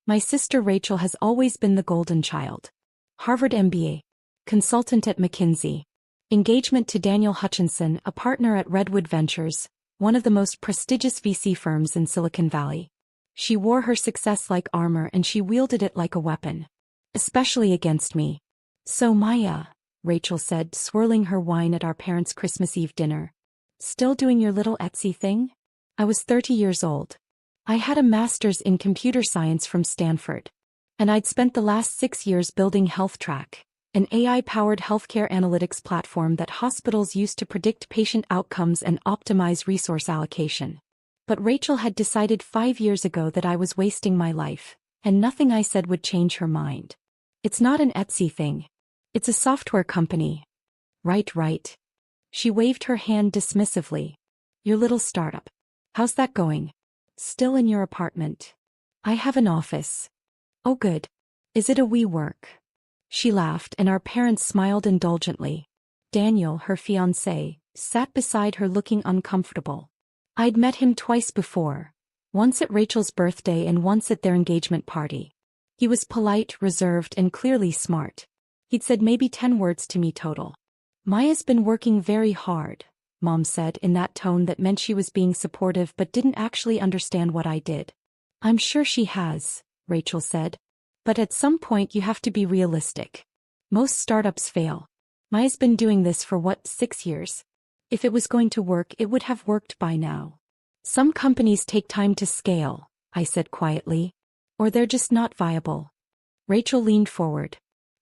My sister Rachel has always been the golden child. Harvard MBA. Consultant at McKinsey. Engagement to Daniel Hutchinson, a partner at Redwood Ventures, one of the most prestigious VC firms in Silicon Valley. She wore her success like armor and she wielded it like a weapon. Especially against me. So Maya, Rachel said, swirling her wine at our parents' Christmas Eve dinner. Still doing your little Etsy thing? I was 30 years old. I had a master's in computer science from Stanford. And I'd spent the last 6 years building HealthTrack, an AI-powered healthcare analytics platform that hospitals use to predict patient outcomes and optimize resource allocation. But Rachel had decided 5 years ago that I was wasting my life, and nothing I said would change her mind. It's not an Etsy thing. It's a software company. Right. She waved her hand dismissively. Your little startup. How's that going? Still in your apartment? I have an office. Oh good. Is it a WeWork? She laughed and our parents smiled indulgently. Daniel, her fiancé, sat beside her looking uncomfortable. I'd met him twice before, once at Rachel's birthday and once at their engagement party. He was polite, reserved, and clearly smart. He'd said maybe 10 words to me total. Maya's been working very hard, Mom said in that tone that meant she was being supportive but didn't actually understand what I did. I'm sure she has, Rachel said. But at some point you have to be realistic. Most startups fail. Maya's been doing this for 6 years? If it was going to work, it would have worked by now. Some companies take time to scale, I said quietly. Or they're just not viable. Rachel leaned forward.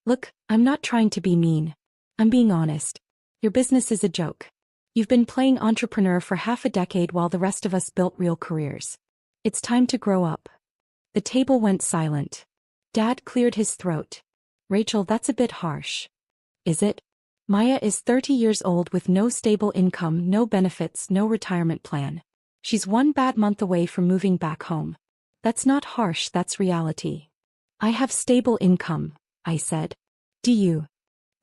Look, I'm not trying to be mean. I'm being honest. Your business is a joke. You've been playing entrepreneur for half a decade while the rest of us built real careers. It's time to grow up. The table went silent. Dad cleared his throat. Rachel, that's a bit harsh. Is it? Maya is 30 years old with no stable income, no benefits, no retirement plan. She's 1 bad month away from moving back home. That's not harsh, that's reality. I have stable income, I said. Do you?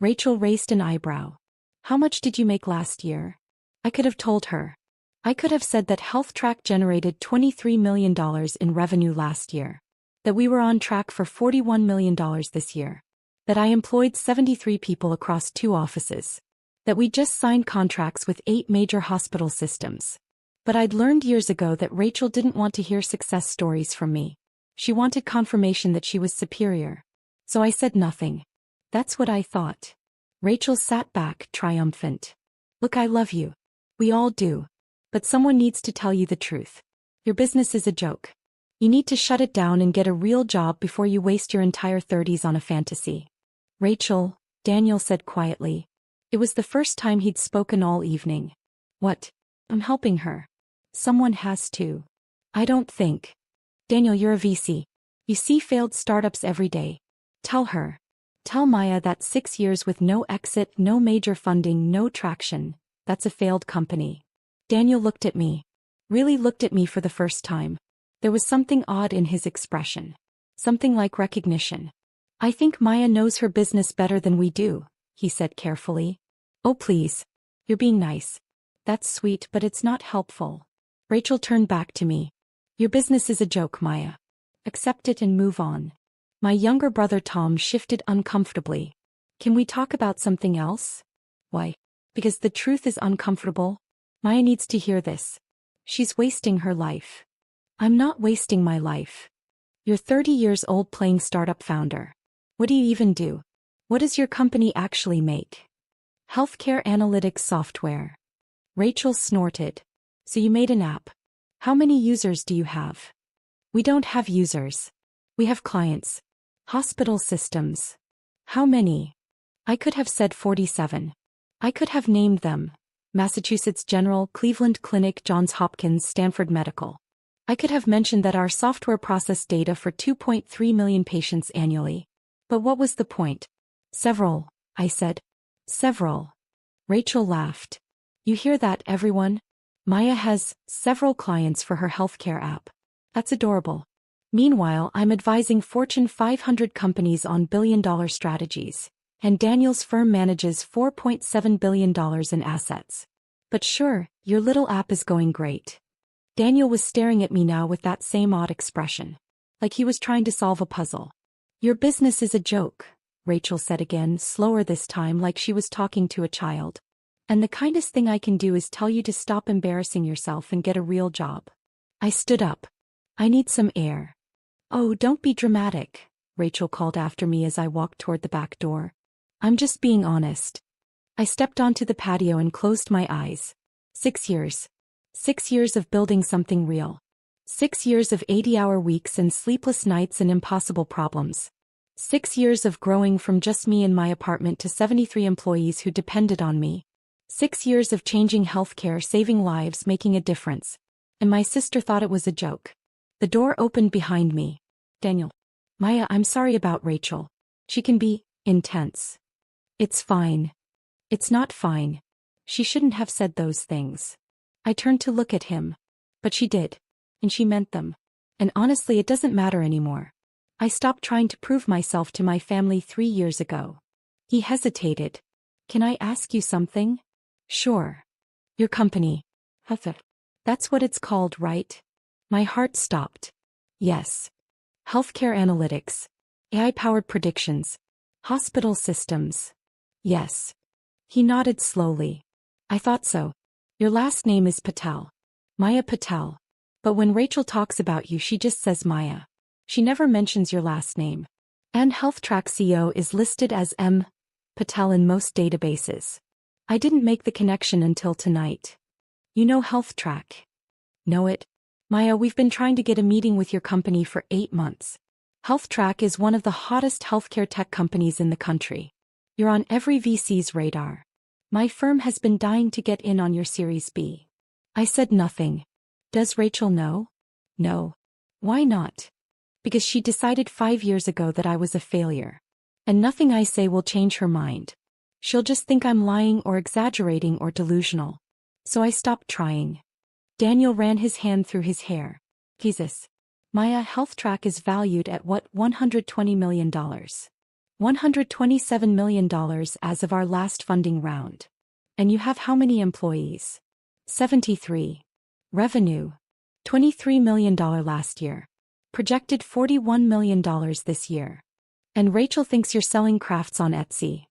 Rachel raised an eyebrow. How much did you make last year? I could have told her. I could have said that HealthTrack generated $23 million in revenue last year. That we were on track for $41 million this year. That I employed 73 people across 2 offices. That we just signed contracts with 8 major hospital systems. But I'd learned years ago that Rachel didn't want to hear success stories from me. She wanted confirmation that she was superior. So I said nothing. That's what I thought. Rachel sat back, triumphant. Look, I love you. We all do. But someone needs to tell you the truth. Your business is a joke. You need to shut it down and get a real job before you waste your entire 30s on a fantasy. Rachel, Daniel said quietly. It was the first time he'd spoken all evening. What? I'm helping her. Someone has to. I don't think. Daniel, you're a VC. You see failed startups every day. Tell her. Tell Maya that 6 years with no exit, no major funding, no traction. That's a failed company. Daniel looked at me. Really looked at me for the first time. There was something odd in his expression. Something like recognition. I think Maya knows her business better than we do, he said carefully. Oh please. You're being nice. That's sweet, but it's not helpful. Rachel turned back to me. Your business is a joke, Maya. Accept it and move on. My younger brother Tom shifted uncomfortably. Can we talk about something else? Why? Because the truth is uncomfortable. Maya needs to hear this. She's wasting her life. I'm not wasting my life. You're 30 years old playing startup founder. What do you even do? What does your company actually make? Healthcare analytics software. Rachel snorted. So you made an app. How many users do you have? We don't have users. We have clients. Hospital systems. How many? I could have said 47. I could have named them. Massachusetts General, Cleveland Clinic, Johns Hopkins, Stanford Medical. I could have mentioned that our software processed data for 2.3 million patients annually. But what was the point? Several, I said. Several. Rachel laughed. You hear that, everyone? Maya has several clients for her healthcare app. That's adorable. Meanwhile, I'm advising Fortune 500 companies on billion-dollar strategies, and Daniel's firm manages $4.7 billion in assets. But sure, your little app is going great. Daniel was staring at me now with that same odd expression. like he was trying to solve a puzzle. Your business is a joke, Rachel said again, slower this time, like she was talking to a child. And the kindest thing I can do is tell you to stop embarrassing yourself and get a real job. I stood up. I need some air. Oh, don't be dramatic, Rachel called after me as I walked toward the back door. I'm just being honest. I stepped onto the patio and closed my eyes. 6 years. 6 years of building something real. 6 years of 80-hour weeks and sleepless nights and impossible problems. 6 years of growing from just me in my apartment to 73 employees who depended on me. 6 years of changing healthcare, saving lives, making a difference. And my sister thought it was a joke. The door opened behind me. Daniel. Maya, I'm sorry about Rachel. She can be intense. It's fine. It's not fine. She shouldn't have said those things. I turned to look at him. But she did. And she meant them. And honestly, it doesn't matter anymore. I stopped trying to prove myself to my family 3 years ago. He hesitated. Can I ask you something? Sure. Your company. Heather. That's what it's called, right? My heart stopped. Yes. Healthcare analytics. AI-powered predictions. Hospital systems. Yes. He nodded slowly. I thought so. Your last name is Patel. Maya Patel. But when Rachel talks about you, she just says Maya. She never mentions your last name. And HealthTrack CEO is listed as M. Patel in most databases. I didn't make the connection until tonight. You know HealthTrack? Know it? Maya, we've been trying to get a meeting with your company for 8 months. HealthTrack is one of the hottest healthcare tech companies in the country. You're on every VC's radar. My firm has been dying to get in on your Series B. I said nothing. Does Rachel know? No. Why not? Because she decided 5 years ago that I was a failure. And nothing I say will change her mind. She'll just think I'm lying or exaggerating or delusional. So I stopped trying. Daniel ran his hand through his hair. Jesus. Maya, HealthTrack is valued at what, $120 million. $127 million as of our last funding round. And you have how many employees? 73. Revenue. $23 million last year. Projected $41 million this year. And Rachel thinks you're selling crafts on Etsy.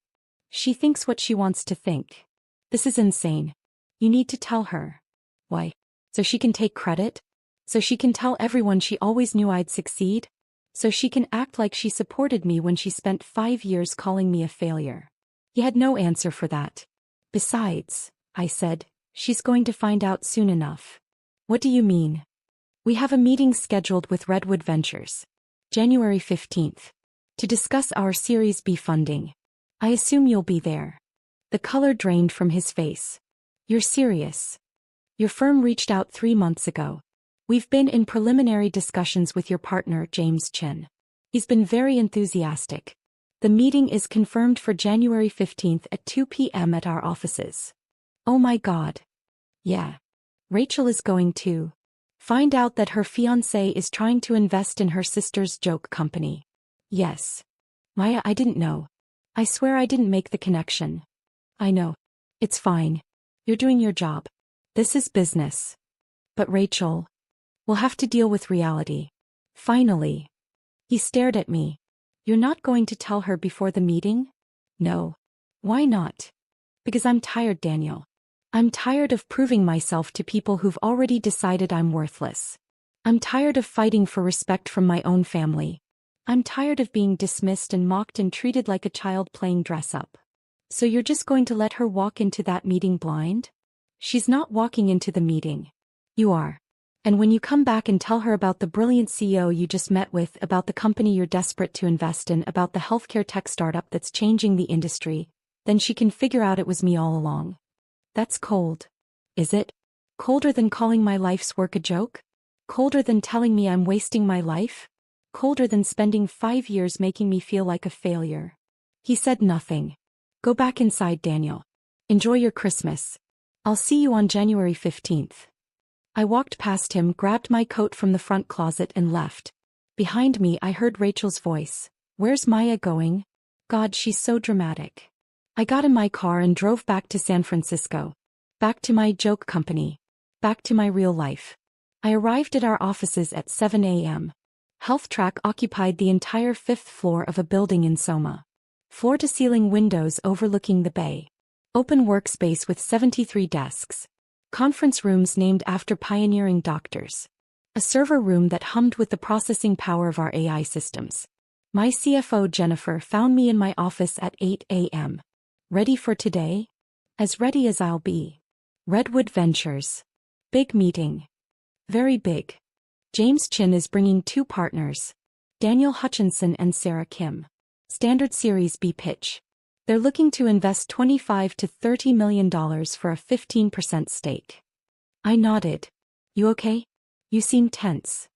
She thinks what she wants to think. This is insane. You need to tell her. Why? So she can take credit? So she can tell everyone she always knew I'd succeed? So she can act like she supported me when she spent 5 years calling me a failure. He had no answer for that. Besides, I said, she's going to find out soon enough. What do you mean? We have a meeting scheduled with Redwood Ventures. January 15th. To discuss our Series B funding. I assume you'll be there. The color drained from his face. You're serious. Your firm reached out 3 months ago. We've been in preliminary discussions with your partner, James Chin. He's been very enthusiastic. The meeting is confirmed for January 15th at 2 p.m. at our offices. Oh my God. Yeah. Rachel is going to find out that her fiancé is trying to invest in her sister's joke company. Yes. Maya, I didn't know. I swear I didn't make the connection. I know. It's fine. You're doing your job. This is business. But Rachel, we'll have to deal with reality. Finally. He stared at me. You're not going to tell her before the meeting? No. Why not? Because I'm tired, Daniel. I'm tired of proving myself to people who've already decided I'm worthless. I'm tired of fighting for respect from my own family. I'm tired of being dismissed and mocked and treated like a child playing dress-up. So you're just going to let her walk into that meeting blind? She's not walking into the meeting. You are. And when you come back and tell her about the brilliant CEO you just met with, about the company you're desperate to invest in, about the healthcare tech startup that's changing the industry, then she can figure out it was me all along. That's cold. Is it? Colder than calling my life's work a joke? Colder than telling me I'm wasting my life? Colder than spending 5 years making me feel like a failure? He said nothing. Go back inside, Daniel. Enjoy your Christmas. I'll see you on January 15th. I walked past him, grabbed my coat from the front closet and left. Behind me I heard Rachel's voice. Where's Maya going? God, she's so dramatic. I got in my car and drove back to San Francisco. Back to my joke company. Back to my real life. I arrived at our offices at 7 a.m. HealthTrack occupied the entire fifth floor of a building in Soma. Floor-to-ceiling windows overlooking the bay. Open workspace with 73 desks. Conference rooms named after pioneering doctors. A server room that hummed with the processing power of our AI systems. My CFO Jennifer found me in my office at 8 a.m. Ready for today? As ready as I'll be. Redwood Ventures. Big meeting. Very big. James Chin is bringing 2 partners. Daniel Hutchinson and Sarah Kim. Standard Series B pitch. They're looking to invest $25 to $30 million for a 15% stake. I nodded. You okay? You seem tense.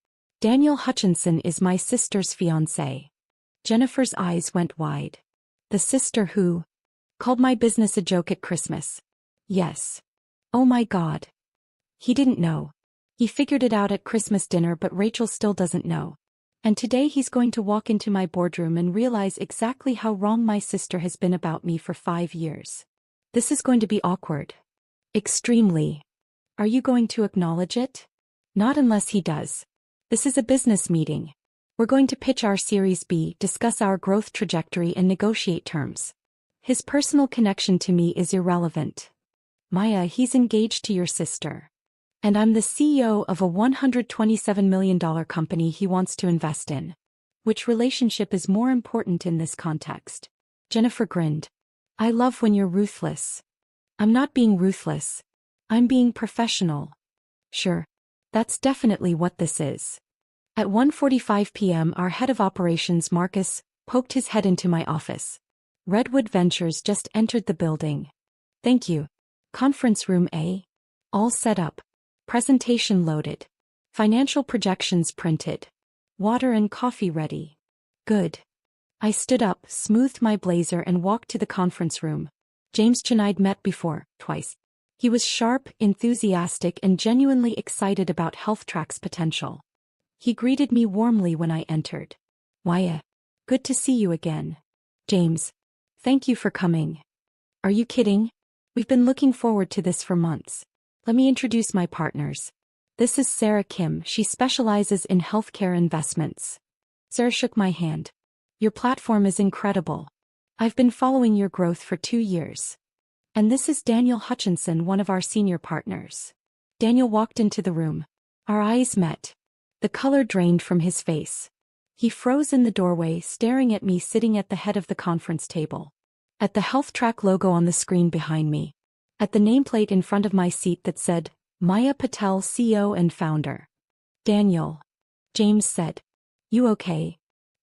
Daniel Hutchinson is my sister's fiancé. Jennifer's eyes went wide. The sister who called my business a joke at Christmas. Yes. Oh my God. He didn't know. He figured it out at Christmas dinner, but Rachel still doesn't know. And today he's going to walk into my boardroom and realize exactly how wrong my sister has been about me for 5 years. This is going to be awkward. Extremely. Are you going to acknowledge it? Not unless he does. This is a business meeting. We're going to pitch our Series B, discuss our growth trajectory and negotiate terms. His personal connection to me is irrelevant. Maya, he's engaged to your sister. And I'm the CEO of a $127 million company he wants to invest in. Which relationship is more important in this context? Jennifer grinned. I love when you're ruthless. I'm not being ruthless. I'm being professional. Sure. That's definitely what this is. At 1:45 p.m. our head of operations Marcus poked his head into my office. Redwood Ventures just entered the building. Thank you. Conference room A. All set up. Presentation loaded. Financial projections printed. Water and coffee ready. Good. I stood up, smoothed my blazer and walked to the conference room. James Chin I'd met before, twice. He was sharp, enthusiastic and genuinely excited about HealthTrack's potential. He greeted me warmly when I entered. Waya. Good to see you again. James. Thank you for coming. Are you kidding? We've been looking forward to this for months. Let me introduce my partners. This is Sarah Kim. She specializes in healthcare investments. Sarah shook my hand. Your platform is incredible. I've been following your growth for 2 years. And this is Daniel Hutchinson, one of our senior partners. Daniel walked into the room. Our eyes met. The color drained from his face. He froze in the doorway, staring at me sitting at the head of the conference table. At the HealthTrack logo on the screen behind me. At the nameplate in front of my seat that said, Maya Patel, CEO and founder. Daniel. James said. You okay?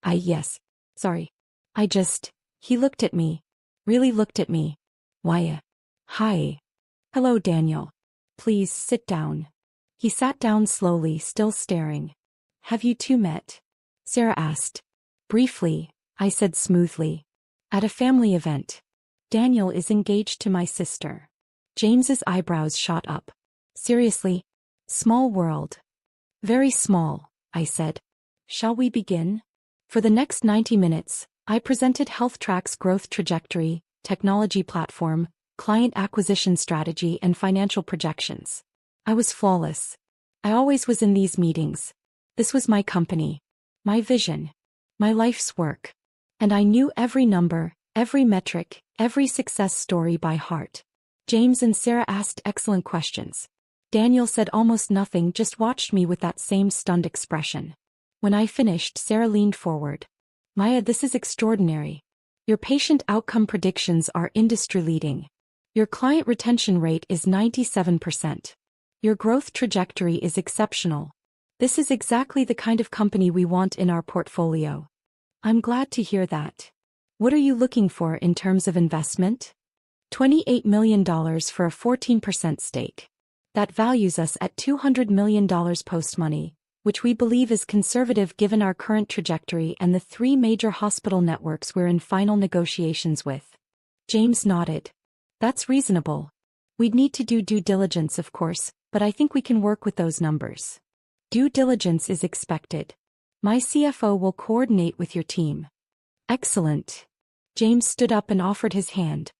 Yes. Sorry. He looked at me. Really looked at me. Waya. Hi. Hello, Daniel. Please sit down. He sat down slowly, still staring. Have you two met? Sarah asked. Briefly, I said smoothly. At a family event. Daniel is engaged to my sister. James's eyebrows shot up. Seriously? Small world. Very small, I said. Shall we begin? For the next 90 minutes, I presented HealthTrack's growth trajectory, technology platform, client acquisition strategy and financial projections. I was flawless. I always was in these meetings. This was my company. My vision. My life's work. And I knew every number, every metric, every success story by heart. James and Sarah asked excellent questions. Daniel said almost nothing, just watched me with that same stunned expression. When I finished, Sarah leaned forward. Maya, this is extraordinary. Your patient outcome predictions are industry-leading. Your client retention rate is 97%. Your growth trajectory is exceptional. This is exactly the kind of company we want in our portfolio. I'm glad to hear that. What are you looking for in terms of investment? $28 million for a 14% stake. That values us at $200 million post-money, which we believe is conservative given our current trajectory and the 3 major hospital networks we're in final negotiations with. James nodded. That's reasonable. We'd need to do due diligence, of course, but I think we can work with those numbers. Due diligence is expected. My CFO will coordinate with your team. Excellent. James stood up and offered his hand.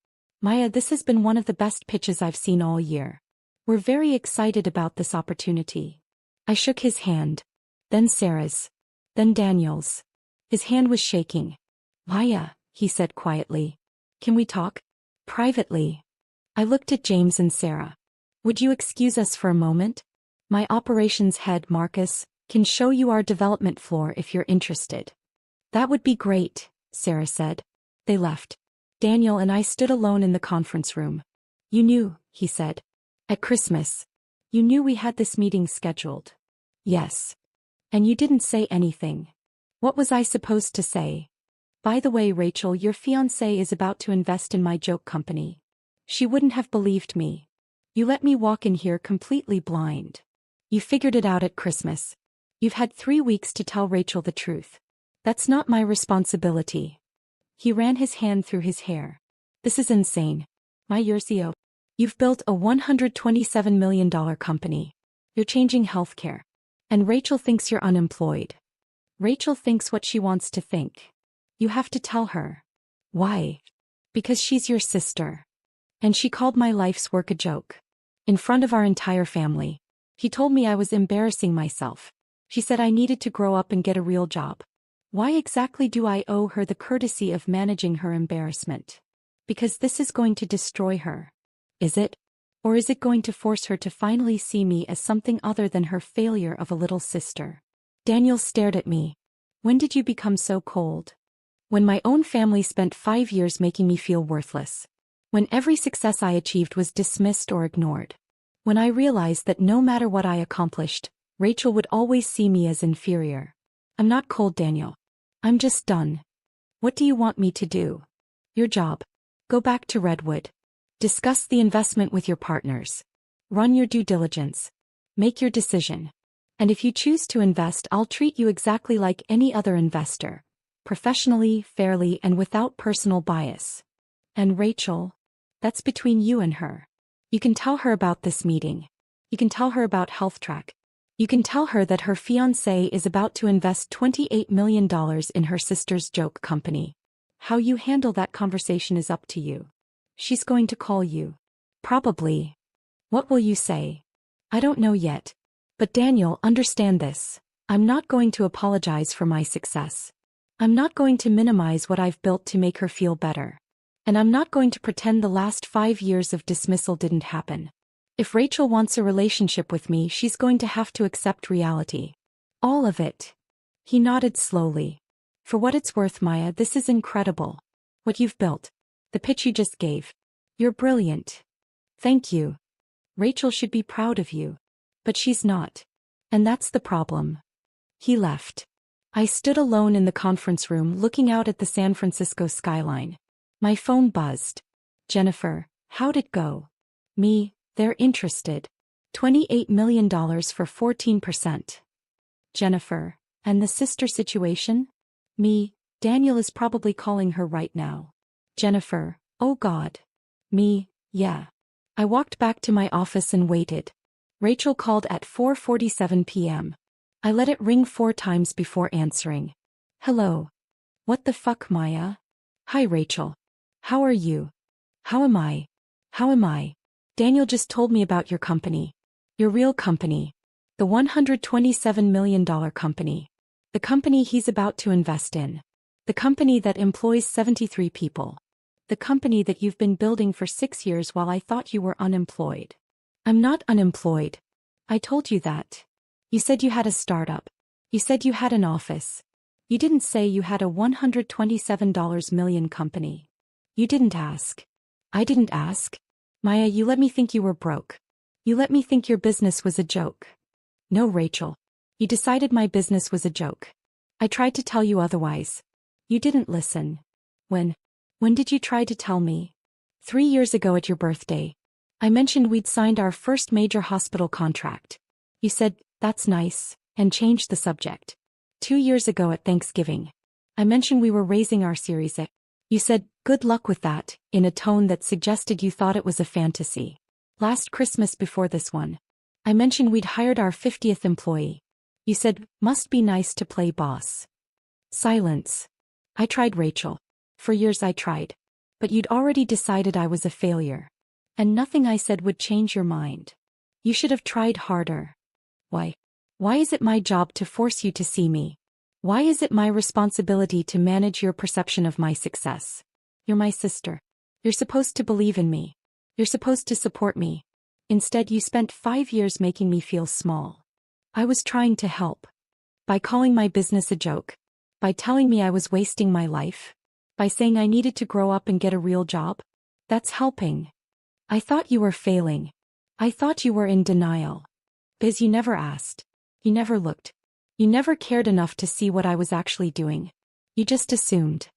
Maya, this has been one of the best pitches I've seen all year. We're very excited about this opportunity. I shook his hand. Then Sarah's. Then Daniel's. His hand was shaking. Maya, he said quietly. Can we talk? Privately. I looked at James and Sarah. Would you excuse us for a moment? My operations head, Marcus, can show you our development floor if you're interested. That would be great, Sarah said. They left. Daniel and I stood alone in the conference room. You knew, he said. At Christmas. You knew we had this meeting scheduled. Yes. And you didn't say anything. What was I supposed to say? By the way, Rachel, your fiancé is about to invest in my joke company. She wouldn't have believed me. You let me walk in here completely blind. You figured it out at Christmas. You've had 3 weeks to tell Rachel the truth. That's not my responsibility. He ran his hand through his hair. This is insane. My CEO. You've built a $127 million company. You're changing healthcare. And Rachel thinks you're unemployed. Rachel thinks what she wants to think. You have to tell her. Why? Because she's your sister. And she called my life's work a joke. In front of our entire family. He told me I was embarrassing myself. She said I needed to grow up and get a real job. Why exactly do I owe her the courtesy of managing her embarrassment? Because this is going to destroy her. Is it? Or is it going to force her to finally see me as something other than her failure of a little sister? Daniel stared at me. When did you become so cold? When my own family spent 5 years making me feel worthless. When every success I achieved was dismissed or ignored. When I realized that no matter what I accomplished, Rachel would always see me as inferior. I'm not cold, Daniel. I'm just done. What do you want me to do? Your job. Go back to Redwood. Discuss the investment with your partners. Run your due diligence. Make your decision. And if you choose to invest, I'll treat you exactly like any other investor. Professionally, fairly, and without personal bias. And Rachel? That's between you and her. You can tell her about this meeting. You can tell her about HealthTrack. You can tell her that her fiancé is about to invest $28 million in her sister's joke company. How you handle that conversation is up to you. She's going to call you. Probably. What will you say? I don't know yet. But Daniel, understand this. I'm not going to apologize for my success. I'm not going to minimize what I've built to make her feel better. And I'm not going to pretend the last 5 years of dismissal didn't happen. If Rachel wants a relationship with me, she's going to have to accept reality. All of it. He nodded slowly. For what it's worth, Maya, this is incredible. What you've built. The pitch you just gave. You're brilliant. Thank you. Rachel should be proud of you. But she's not. And that's the problem. He left. I stood alone in the conference room looking out at the San Francisco skyline. My phone buzzed. Jennifer, how'd it go? Me, they're interested. $28 million for 14%. Jennifer, and the sister situation? Me, Daniel is probably calling her right now. Jennifer, oh God. Me, yeah. I walked back to my office and waited. Rachel called at 4:47 p.m. I let it ring 4 times before answering. Hello. What the fuck, Maya? Hi, Rachel. How are you? How am I? How am I? Daniel just told me about your company. Your real company. The $127 million company. The company he's about to invest in. The company that employs 73 people. The company that you've been building for 6 years while I thought you were unemployed. I'm not unemployed. I told you that. You said you had a startup. You said you had an office. You didn't say you had a $127 million company. You didn't ask. I didn't ask. Maya, you let me think you were broke. You let me think your business was a joke. No, Rachel. You decided my business was a joke. I tried to tell you otherwise. You didn't listen. When did you try to tell me? 3 years ago at your birthday. I mentioned we'd signed our first major hospital contract. You said, that's nice, and changed the subject. 2 years ago at Thanksgiving. I mentioned we were raising our Series A. You said, good luck with that, in a tone that suggested you thought it was a fantasy. Last Christmas before this one. I mentioned we'd hired our 50th employee. You said, must be nice to play boss. Silence. I tried, Rachel. For years I tried. But you'd already decided I was a failure. And nothing I said would change your mind. You should have tried harder. Why? Why is it my job to force you to see me? Why is it my responsibility to manage your perception of my success? You're my sister. You're supposed to believe in me. You're supposed to support me. Instead, you spent 5 years making me feel small. I was trying to help. By calling my business a joke. By telling me I was wasting my life. By saying I needed to grow up and get a real job. That's helping. I thought you were failing. I thought you were in denial. Biz, you never asked. You never looked. You never cared enough to see what I was actually doing. You just assumed.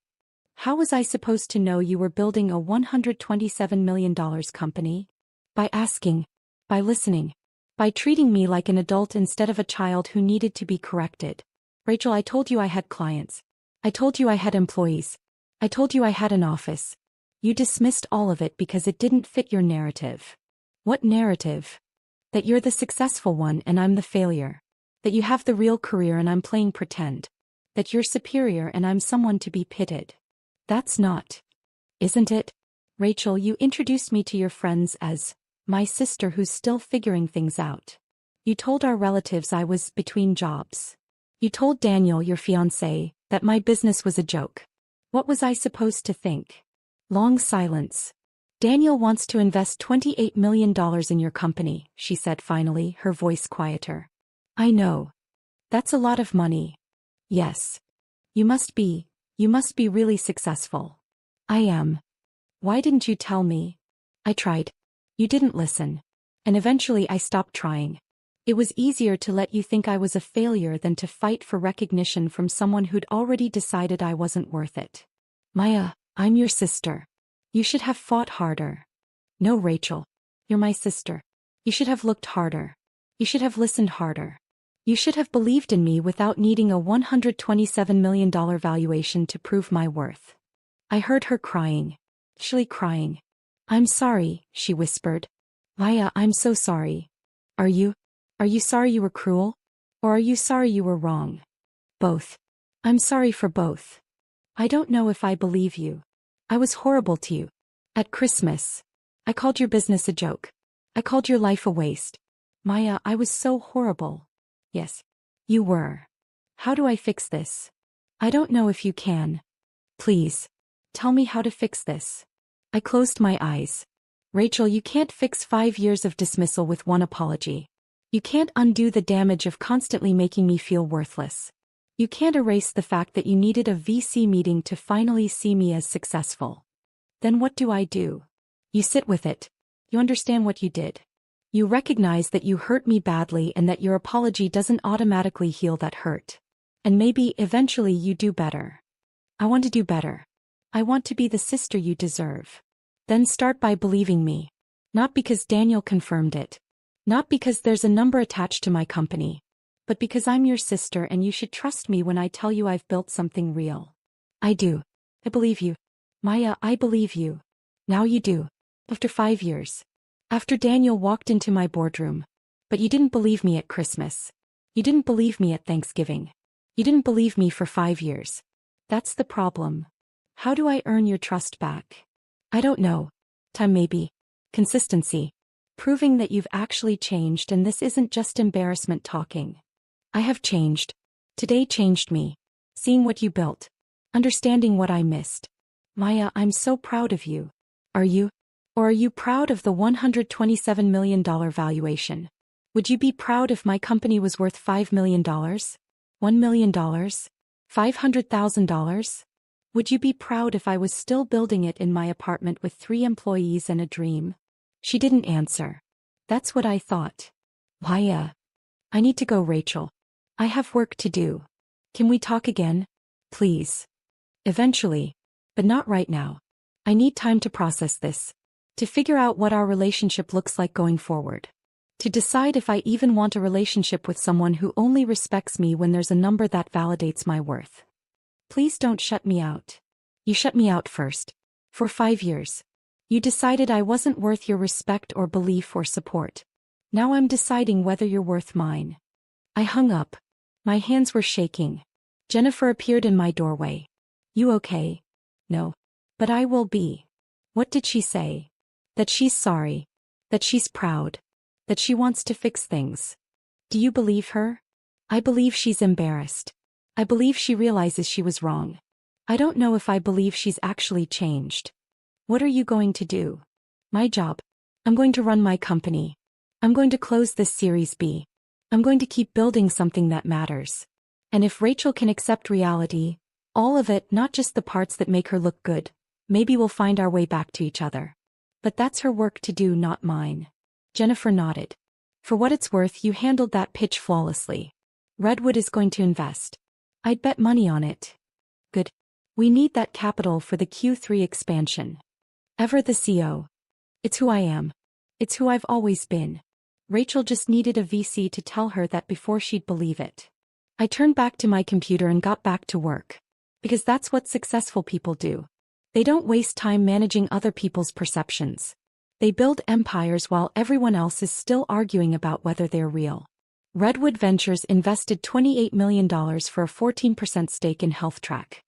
How was I supposed to know you were building a $127 million company? By asking. By listening. By treating me like an adult instead of a child who needed to be corrected. Rachel, I told you I had clients. I told you I had employees. I told you I had an office. You dismissed all of it because it didn't fit your narrative. What narrative? That you're the successful one and I'm the failure. That you have the real career and I'm playing pretend. That you're superior and I'm someone to be pitied. That's not. Isn't it? Rachel, you introduced me to your friends as my sister who's still figuring things out. You told our relatives I was between jobs. You told Daniel, your fiancé, that my business was a joke. What was I supposed to think? Long silence. Daniel wants to invest $28 million in your company, she said finally, her voice quieter. I know. That's a lot of money. Yes. You must be really successful. I am. Why didn't you tell me? I tried. You didn't listen. And eventually I stopped trying. It was easier to let you think I was a failure than to fight for recognition from someone who'd already decided I wasn't worth it. Maya, I'm your sister. You should have fought harder. No, Rachel. You're my sister. You should have looked harder. You should have listened harder. You should have believed in me without needing a $127 million valuation to prove my worth. I heard her crying. Actually crying. I'm sorry, she whispered. Maya, I'm so sorry. Are you sorry you were cruel? Or are you sorry you were wrong? Both. I'm sorry for both. I don't know if I believe you. I was horrible to you. At Christmas. I called your business a joke. I called your life a waste. Maya, I was so horrible. Yes. You were. How do I fix this? I don't know if you can. Please. Tell me how to fix this. I closed my eyes. Rachel, you can't fix 5 years of dismissal with one apology. You can't undo the damage of constantly making me feel worthless. You can't erase the fact that you needed a VC meeting to finally see me as successful. Then what do? You sit with it. You understand what you did. You recognize that you hurt me badly and that your apology doesn't automatically heal that hurt. And maybe, eventually you do better. I want to do better. I want to be the sister you deserve. Then start by believing me. Not because Daniel confirmed it. Not because there's a number attached to my company. But because I'm your sister and you should trust me when I tell you I've built something real. I do. I believe you. Maya, I believe you. Now you do. After 5 years. After Daniel walked into my boardroom. But you didn't believe me at Christmas. You didn't believe me at Thanksgiving. You didn't believe me for 5 years. That's the problem. How do I earn your trust back? I don't know. Time maybe. Consistency. Proving that you've actually changed and this isn't just embarrassment talking. I have changed. Today changed me. Seeing what you built. Understanding what I missed. Maya, I'm so proud of you. Are you? Or are you proud of the $127 million valuation? Would you be proud if my company was worth $5 million? $1 million? $500,000? Would you be proud if I was still building it in my apartment with 3 employees and a dream? She didn't answer. That's what I thought. Maya. I need to go, Rachel. I have work to do. Can we talk again? Please. Eventually. But not right now. I need time to process this. To figure out what our relationship looks like going forward. To decide if I even want a relationship with someone who only respects me when there's a number that validates my worth. Please don't shut me out. You shut me out first. For 5 years. You decided I wasn't worth your respect or belief or support. Now I'm deciding whether you're worth mine. I hung up. My hands were shaking. Jennifer appeared in my doorway. You okay? No. But I will be. What did she say? That she's sorry. That she's proud. That she wants to fix things. Do you believe her? I believe she's embarrassed. I believe she realizes she was wrong. I don't know if I believe she's actually changed. What are you going to do? My job. I'm going to run my company. I'm going to close this Series B. I'm going to keep building something that matters. And if Rachel can accept reality, all of it, not just the parts that make her look good, maybe we'll find our way back to each other. But that's her work to do, not mine. Jennifer nodded. For what it's worth, you handled that pitch flawlessly. Redwood is going to invest. I'd bet money on it. Good. We need that capital for the Q3 expansion. Ever the CO. It's who I am. It's who I've always been. Rachel just needed a VC to tell her that before she'd believe it. I turned back to my computer and got back to work. Because that's what successful people do. They don't waste time managing other people's perceptions. They build empires while everyone else is still arguing about whether they're real. Redwood Ventures invested $28 million for a 14% stake in HealthTrack.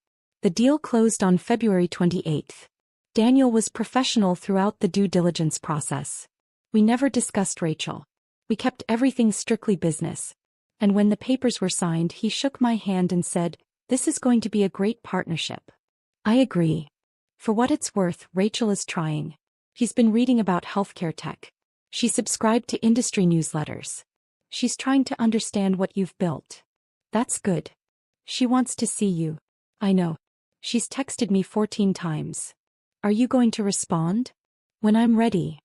The deal closed on February 28. Daniel was professional throughout the due diligence process. We never discussed Rachel. We kept everything strictly business. And when the papers were signed, he shook my hand and said, "This is going to be a great partnership." I agree. For what it's worth, Rachel is trying. She's been reading about healthcare tech. She subscribed to industry newsletters. She's trying to understand what you've built. That's good. She wants to see you. I know. She's texted me 14 times. Are you going to respond? When I'm ready.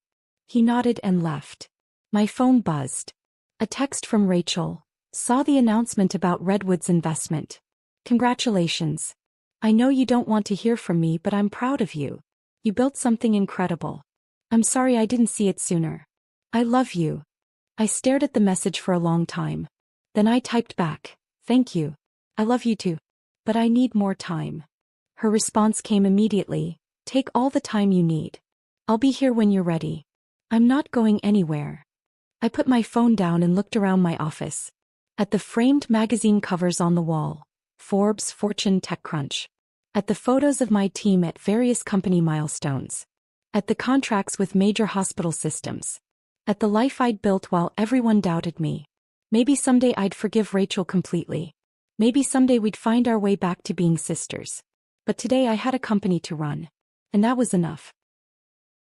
He nodded and left. My phone buzzed. A text from Rachel. Saw the announcement about Redwood's investment. Congratulations. I know you don't want to hear from me, but I'm proud of you. You built something incredible. I'm sorry I didn't see it sooner. I love you. I stared at the message for a long time. Then I typed back, "Thank you. I love you too. But I need more time." Her response came immediately, "Take all the time you need. I'll be here when you're ready. I'm not going anywhere." I put my phone down and looked around my office. At the framed magazine covers on the wall, Forbes, Fortune, TechCrunch. At the photos of my team at various company milestones. At the contracts with major hospital systems. At the life I'd built while everyone doubted me. Maybe someday I'd forgive Rachel completely. Maybe someday we'd find our way back to being sisters. But today I had a company to run. And that was enough.